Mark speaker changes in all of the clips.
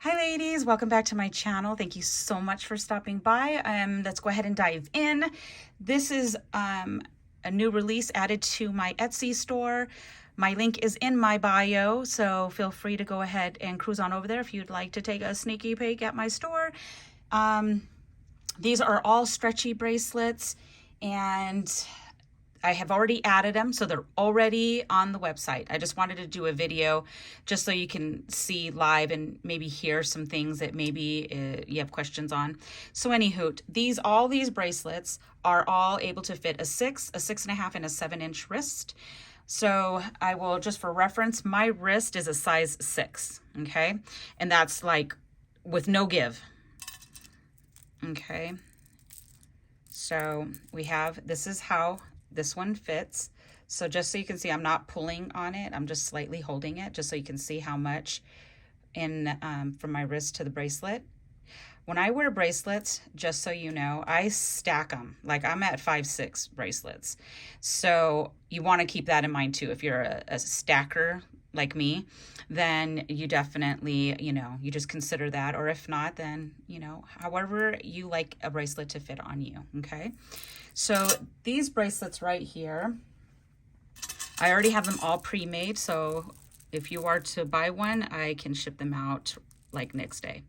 Speaker 1: Hi ladies, welcome back to my channel. Thank you so much for stopping by. Let's go ahead and dive in. This is a new release added to my Etsy store. My link is in my bio, so feel free to go ahead and cruise on over there if you'd like to take a sneaky peek at my store. These are all stretchy bracelets, and I have already added them, so they're already on the website. I just wanted to do a video just so you can see live and maybe hear some things that maybe you have questions on. So anywho, all these bracelets are all able to fit a 6, a 6.5, and a 7-inch wrist. So I will, just for reference, my wrist is a size 6, okay? And that's like with no give, okay? So we have, this is how this one fits. So just so you can see, I'm not pulling on it, I'm just slightly holding it just so you can see how much in from my wrist to the bracelet. When I wear bracelets, just so you know, I stack them. Like I'm at 5-6 bracelets. So you want to keep that in mind too. If you're a stacker like me, then you definitely, you just consider that. Or if not, then, however you like a bracelet to fit on you, okay? So these bracelets right here, I already have them all pre-made. So if you are to buy one, I can ship them out like next day.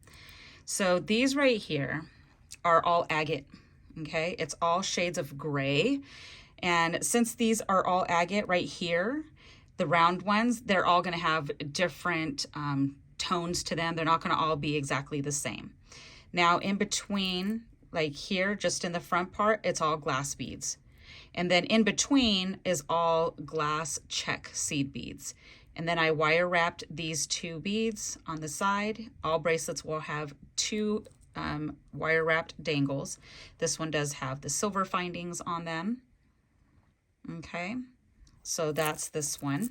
Speaker 1: So these right here are all agate, okay? It's all shades of gray. And since these are all agate right here, the round ones, they're all gonna have different tones to them. They're not gonna all be exactly the same. Now in between, like here, just in the front part, it's all glass beads. And then in between is all glass check seed beads. And then I wire wrapped these 2 beads on the side. All bracelets will have 2 wire wrapped dangles. This one does have the silver findings on them. Okay, so that's this one.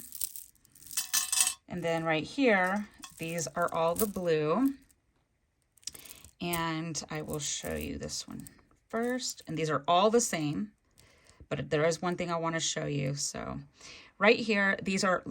Speaker 1: And then right here, these are all the blue. And I will show you this one first. And these are all the same, but there is one thing I want to show you. So right here, these are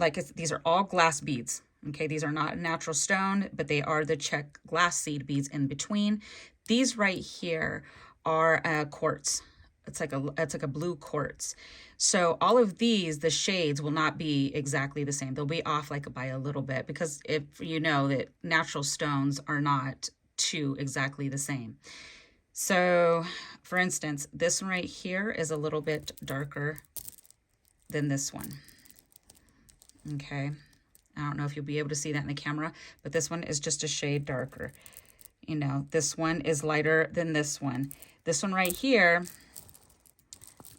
Speaker 1: all glass beads. Okay, these are not natural stone, but they are the check glass seed beads in between. These right here are quartz. It's like a blue quartz. So all of these, the shades will not be exactly the same. They'll be off like by a little bit, because if you know that natural stones are not exactly the same. So for instance, this one right here is a little bit darker than this one. Okay, I don't know if you'll be able to see that in the camera, but this one is just a shade darker. This one is lighter than this one. This one right here,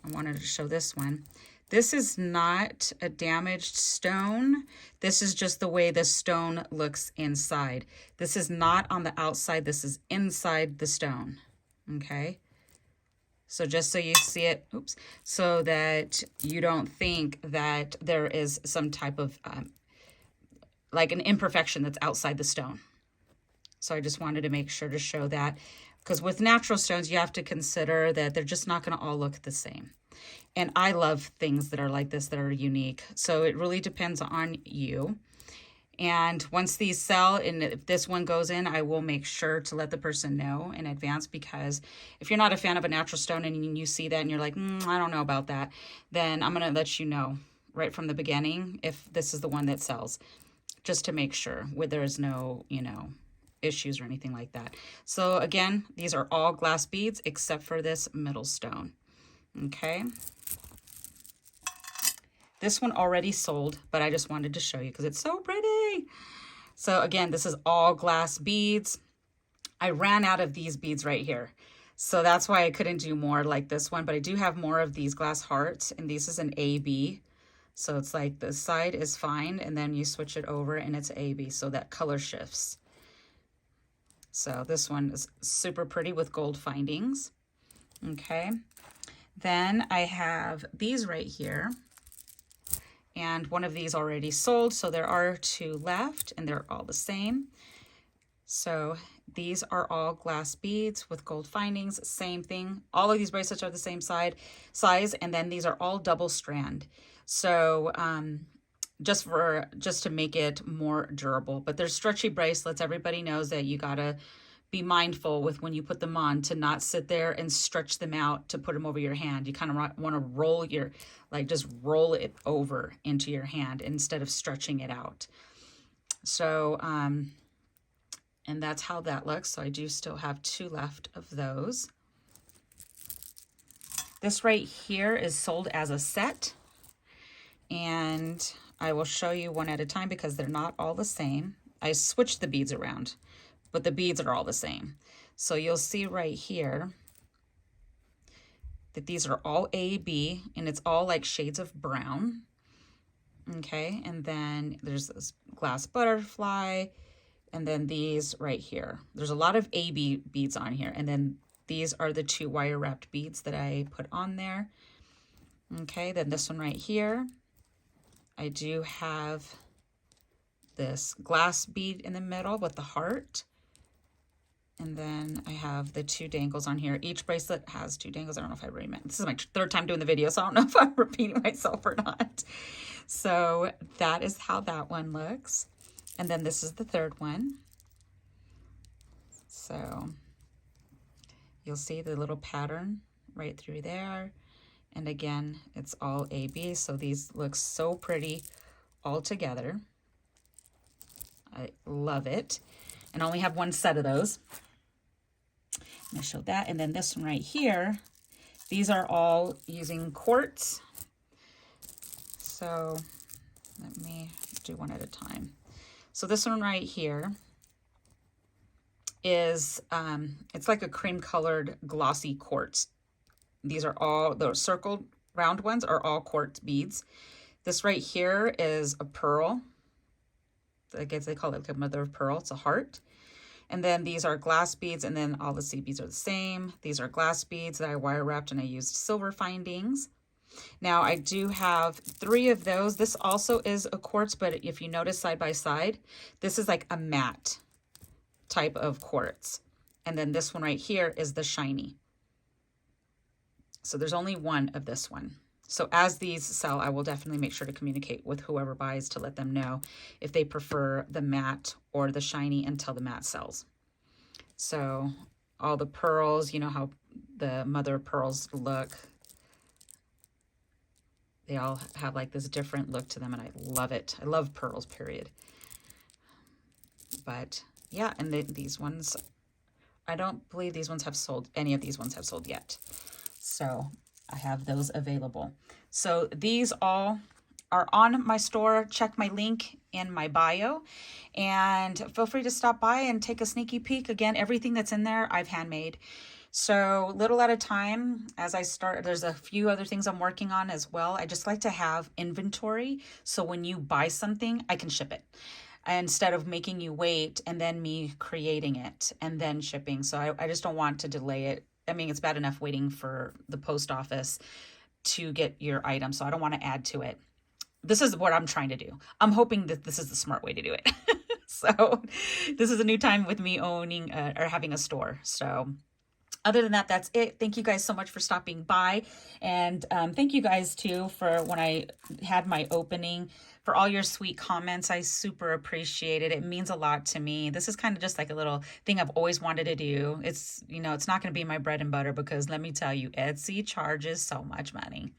Speaker 1: I wanted to show this one. This is not a damaged stone. This is just the way the stone looks inside. This is not on the outside. This is inside the stone, okay? So just so you see it, oops, so that you don't think that there is some type of, like an imperfection that's outside the stone. So I just wanted to make sure to show that, because with natural stones, you have to consider that they're just not going to all look the same. And I love things that are like this, that are unique. So it really depends on you. And once these sell, and if this one goes in, I will make sure to let the person know in advance, because if you're not a fan of a natural stone and you see that and you're like, I don't know about that, then I'm going to let you know right from the beginning if this is the one that sells, just to make sure where there's no, issues or anything like that. So again, these are all glass beads except for this middle stone. Okay. This one already sold, but I just wanted to show you because it's so pretty. So again, this is all glass beads. I ran out of these beads right here. So that's why I couldn't do more like this one, but I do have more of these glass hearts, and this is an AB. So it's like the side is fine, and then you switch it over and it's AB, so that color shifts. So this one is super pretty with gold findings. Okay. Then I have these right here, and one of these already sold, so there are 2 left, and they're all the same. So these are all glass beads with gold findings, same thing. All of these bracelets are the same size, and then these are all double strand. So just to make it more durable. But they're stretchy bracelets. Everybody knows that you gotta be mindful with when you put them on to not sit there and stretch them out to put them over your hand. You kind of want to roll your, like just roll it over into your hand instead of stretching it out. So, and that's how that looks. So I do still have 2 left of those. This right here is sold as a set, and I will show you one at a time because they're not all the same. I switched the beads around, but the beads are all the same. So you'll see right here that these are all A, B, and it's all like shades of brown. Okay, and then there's this glass butterfly, and then these right here. There's a lot of AB beads on here, and then these are the 2 wire wrapped beads that I put on there. Okay, then this one right here, I do have this glass bead in the middle with the heart. And then I have the 2 dangles on here. Each bracelet has 2 dangles. I don't know if I already meant. This is my 3rd time doing the video, so I don't know if I'm repeating myself or not. So that is how that one looks. And then this is the 3rd one. So you'll see the little pattern right through there. And again, it's all AB. So these look so pretty all together. I love it. And I only have 1 set of those. I showed that. And then this one right here, these are all using quartz. So let me do one at a time. So this one right here is, it's like a cream colored glossy quartz. These are all, the circled round ones are all quartz beads. This right here is a pearl. I guess they call it like a mother of pearl. It's a heart. And then these are glass beads, and then all the seed beads are the same. These are glass beads that I wire wrapped, and I used silver findings. Now I do have 3 of those. This also is a quartz, but if you notice side by side, this is like a matte type of quartz. And then this one right here is the shiny. So there's only 1 of this one. So as these sell, I will definitely make sure to communicate with whoever buys to let them know if they prefer the matte or the shiny until the matte sells. So all the pearls, you know how the mother of pearls look. They all have like this different look to them, and I love it. I love pearls, period. But yeah, and these ones, I don't believe these ones have sold. Any of these ones have sold yet. So I have those available. So these all are on my store. Check my link in my bio, and feel free to stop by and take a sneaky peek. Again, everything that's in there, I've handmade. So little at a time as I start, there's a few other things I'm working on as well. I just like to have inventory. So when you buy something, I can ship it instead of making you wait and then me creating it and then shipping. So I just don't want to delay it. I mean, it's bad enough waiting for the post office to get your item, so I don't want to add to it. This is what I'm trying to do. I'm hoping that this is the smart way to do it. So this is a new time with me owning or having a store. So other than that, that's it. Thank you guys so much for stopping by. And thank you guys too for when I had my opening, for all your sweet comments. I super appreciate it. It means a lot to me. This is kind of just like a little thing I've always wanted to do. It's, you know, it's not going to be my bread and butter because let me tell you, Etsy charges so much money.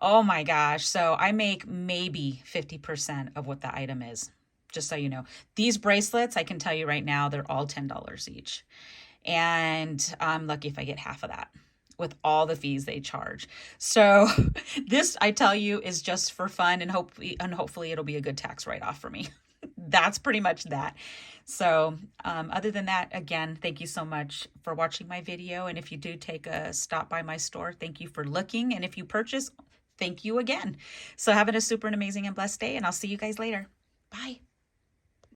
Speaker 1: Oh my gosh. So I make maybe 50% of what the item is, just so you know. These bracelets, I can tell you right now, they're all $10 each. And I'm lucky if I get half of that with all the fees they charge. So this, I tell you, is just for fun, and hopefully it'll be a good tax write-off for me. That's pretty much that. So other than that, again, thank you so much for watching my video. And if you do take a stop by my store, thank you for looking. And if you purchase, thank you again. So having a super amazing and blessed day, and I'll see you guys later. Bye.